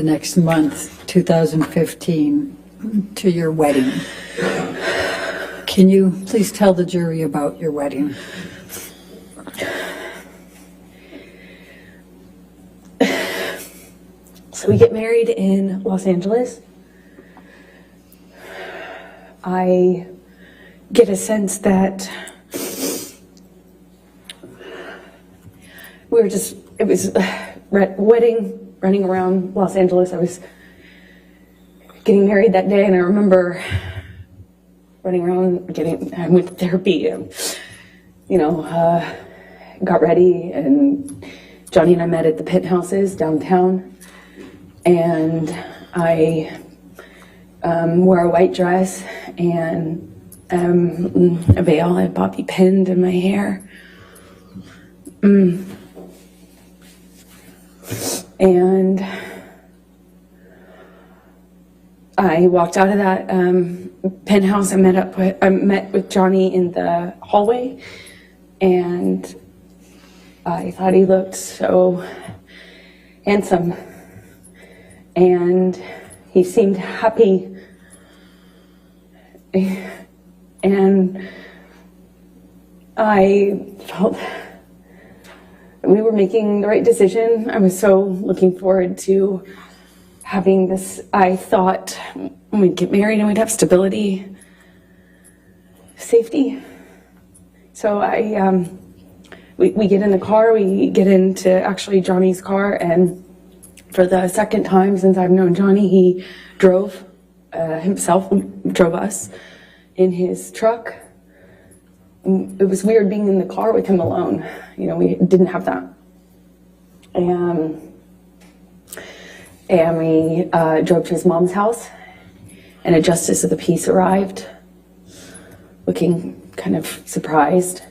the next month, 2015, to your wedding. Can you please tell the jury about your wedding? So we get married in Los Angeles. I get a sense that it was wedding, running around Los Angeles. I was getting married that day, and I remember running around, I went to therapy, and, got ready, and Johnny and I met at the Penthouses downtown, and I wore a white dress and a veil and bobby pinned in my hair. And I walked out of that penthouse. I met with Johnny in the hallway, and I thought he looked so handsome, and he seemed happy, and I felt we were making the right decision. I was so looking forward to having this. I thought we'd get married and we'd have stability, safety. So we get in the car, we get into actually Johnny's car, and for the second time since I've known Johnny, he drove drove us in his truck. It was weird being in the car with him alone. We didn't have that. And we drove to his mom's house, and a justice of the peace arrived, looking kind of surprised.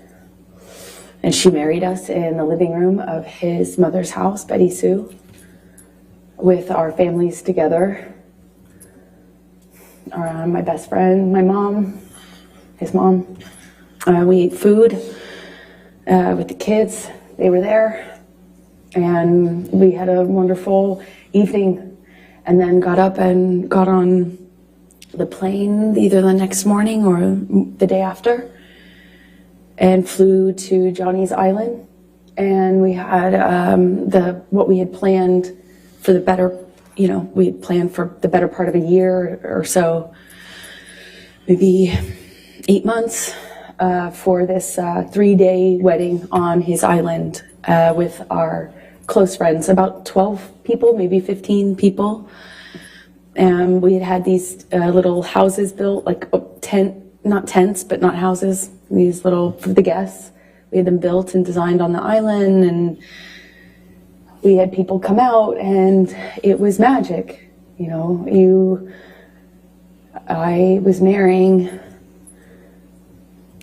And she married us in the living room of his mother's house, Betty Sue, with our families together. My best friend, my mom, his mom. We ate food with the kids. They were there, and we had a wonderful evening, and then got up and got on the plane either the next morning or the day after, and flew to Johnny's Island. And we had what we had planned for the better, we had planned for the better part of a year or so, maybe 8 months, for this 3-day wedding on his island with our close friends, about 12 people, maybe 15 people. And we had these little houses built, like not tents, but not houses, these little, for the guests. We had them built and designed on the island, and we had people come out, and it was magic. I was marrying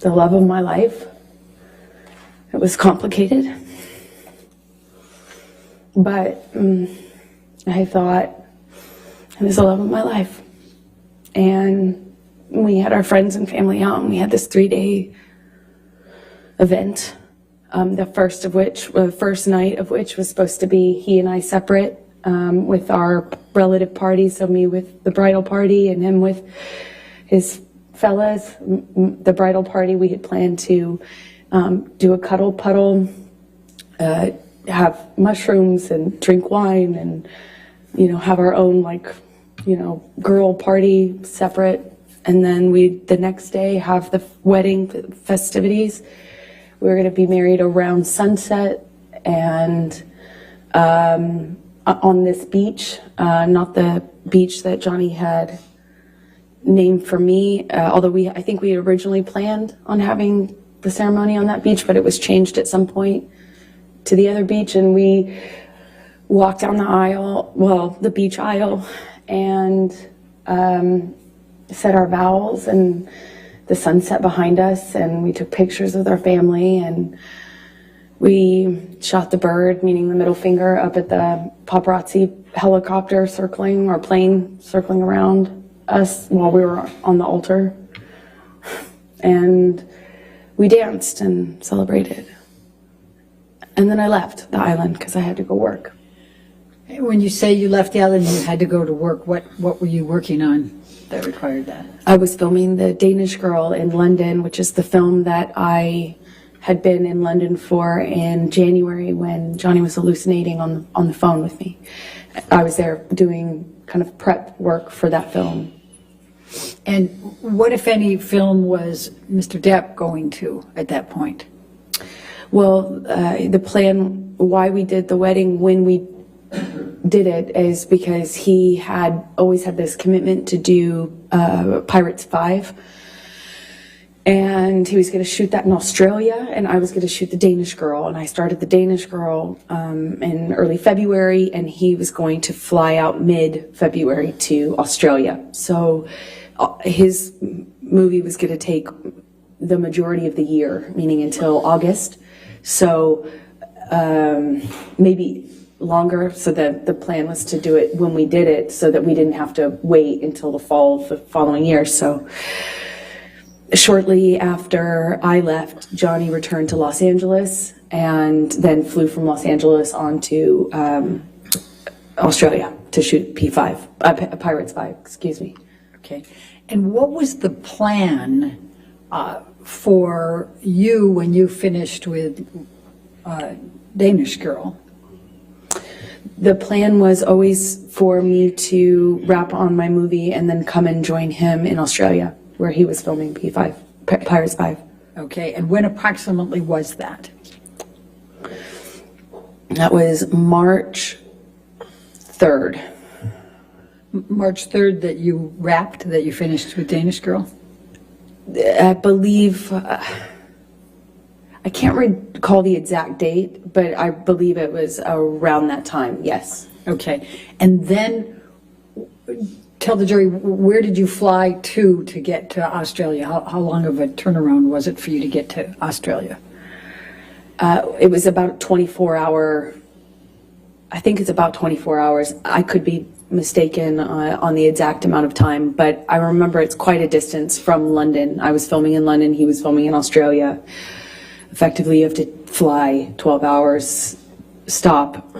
the love of my life. It was complicated, but I thought it was the love of my life. And we had our friends and family out, and we had this 3-day event. The first night of which was supposed to be he and I separate, with our relative party. So me with the bridal party and him with his fellas. The bridal party, we had planned to do a cuddle puddle, have mushrooms and drink wine, and have our own girl party separate. And then the next day have the wedding festivities. We were going to be married around sunset, and on this beach, not the beach that Johnny had named for me, although I think we originally planned on having the ceremony on that beach, but it was changed at some point to the other beach. And we walked down the beach aisle, and said our vows, and the sunset behind us, and we took pictures with our family, and we shot the bird, meaning the middle finger, up at the paparazzi helicopter circling, or plane circling around us while we were on the altar. And we danced and celebrated. And then I left the island because I had to go work. When you say you left the island and you had to go to work, what were you working on that required that? I was filming The Danish Girl in London, which is the film that I had been in London for in January when Johnny was hallucinating on the phone with me. I was there doing kind of prep work for that film. And what, if any, film was Mr. Depp going to at that point? Well, the plan, why we did the wedding when we did it, is because he had always had this commitment to do Pirates 5. And he was going to shoot that in Australia, and I was going to shoot The Danish Girl. And I started The Danish Girl in early February, and he was going to fly out mid-February to Australia. So his movie was going to take the majority of the year, meaning until August. So maybe longer. So the plan was to do it when we did it so that we didn't have to wait until the fall of the following year. So shortly after I left, Johnny returned to Los Angeles and then flew from Los Angeles on to Australia to shoot Pirates 5, excuse me. Okay. And what was the plan for you when you finished with Danish Girl? The plan was always for me to wrap on my movie and then come and join him in Australia, where he was filming Pirates 5. Okay, and when approximately was that? That was March 3rd. March 3rd that you wrapped, that you finished with Danish Girl? I believe, I can't recall the exact date, but I believe it was around that time, yes. Okay, and then tell the jury, where did you fly to get to Australia? How long of a turnaround was it for you to get to Australia? It was about 24-hour, I think it's about 24 hours. I could be mistaken on the exact amount of time, but I remember it's quite a distance from London. I was filming in London, he was filming in Australia. Effectively, you have to fly 12 hours, stop,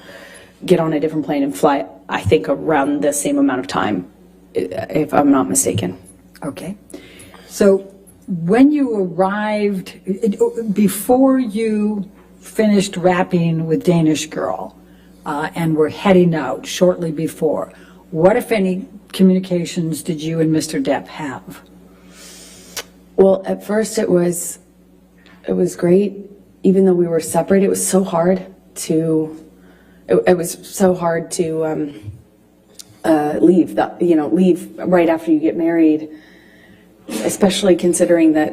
get on a different plane and fly, I think, around the same amount of time, if I'm not mistaken. Okay. So when you arrived, before you finished wrapping with Danish Girl and were heading out shortly before, what, if any, communications did you and Mr. Depp have? Well, at first it was great. Even though we were separate, it was so hard to leave right after you get married, especially considering that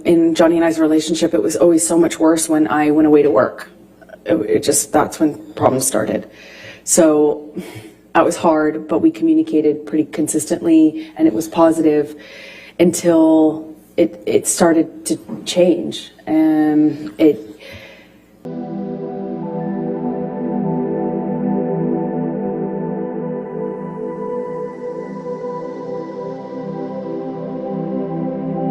in Johnny and I's relationship, it was always so much worse when I went away to work. That's when problems started. So that was hard, but we communicated pretty consistently, and it was positive until it started to change.